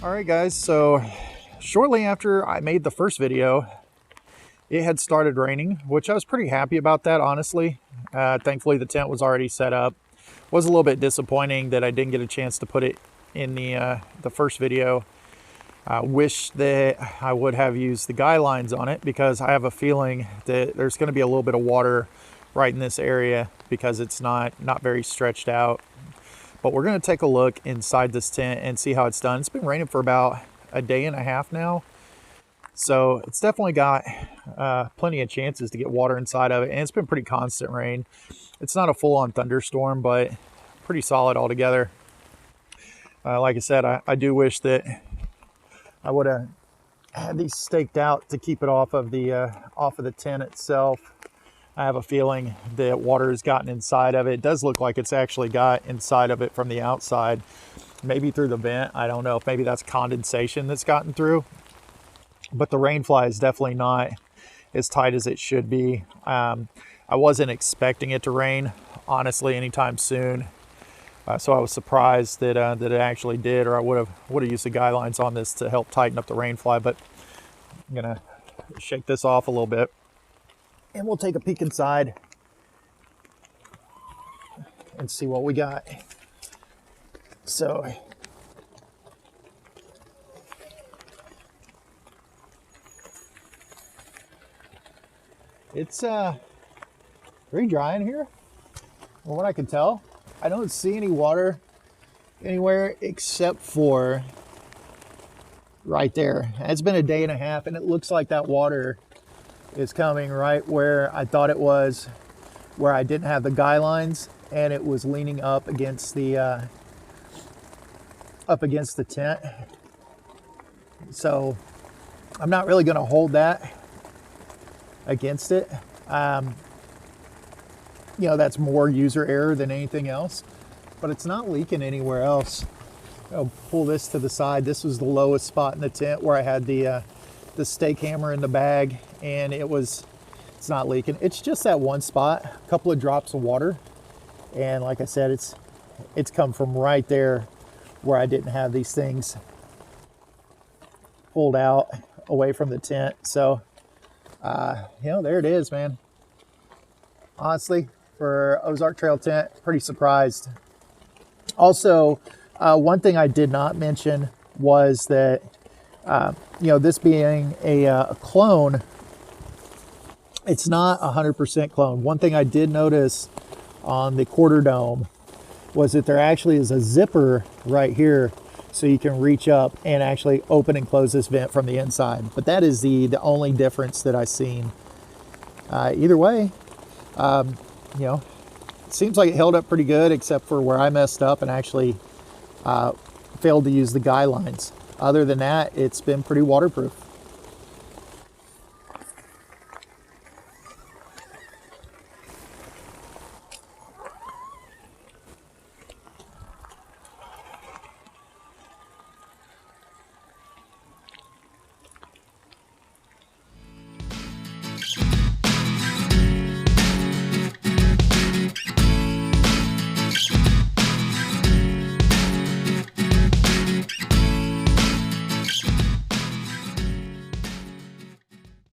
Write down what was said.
All right, guys, so shortly after I made the first video, it had started raining, which I was pretty happy about that, honestly. Thankfully, the tent was already set up. Was a little bit disappointing that I didn't get a chance to put it in the first video. I wish that I would have used the guy lines on it, because I have a feeling that there's going to be a little bit of water right in this area because it's not very stretched out. But we're going to take a look inside this tent and see how it's done. It's been raining for about a day and a half now, so it's definitely got plenty of chances to get water inside of it, and it's been pretty constant rain. It's not a full-on thunderstorm, but pretty solid altogether. Like I said, I do wish that I would have had these staked out to keep it off of the tent itself. I have a feeling that water has gotten inside of it. It does look like it's actually got inside of it from the outside, maybe through the vent. I don't know if maybe that's condensation that's gotten through, but the rain fly is definitely not as tight as it should be. I wasn't expecting it to rain, honestly, anytime soon. So I was surprised that it actually did, or I would have used the guy lines on this to help tighten up the rain fly. But I'm gonna shake this off a little bit, and we'll take a peek inside and see what we got. So it's pretty dry in here, from what I can tell. I don't see any water anywhere except for right there. It's been a day and a half, and it looks like that water is coming right where I thought it was, where I didn't have the guy lines, and it was leaning up against the tent. So I'm not really going to hold that against it. You know, that's more user error than anything else, but it's not leaking anywhere else. I'll pull this to the side. This was the lowest spot in the tent where I had the stake hammer in the bag, and it's not leaking. It's just that one spot, a couple of drops of water, and like I said, it's come from right there where I didn't have these things pulled out away from the tent. So you know, there it is, man. Honestly, for Ozark Trail tent, pretty surprised. Also, one thing I did not mention was that you know, this being a clone, it's not 100% clone. One thing I did notice on the quarter dome was that there actually is a zipper right here, so you can reach up and actually open and close this vent from the inside. But that is the only difference that I've seen. Either way, you know, it seems like it held up pretty good, except for where I messed up and actually failed to use the guy lines. Other than that, it's been pretty waterproof.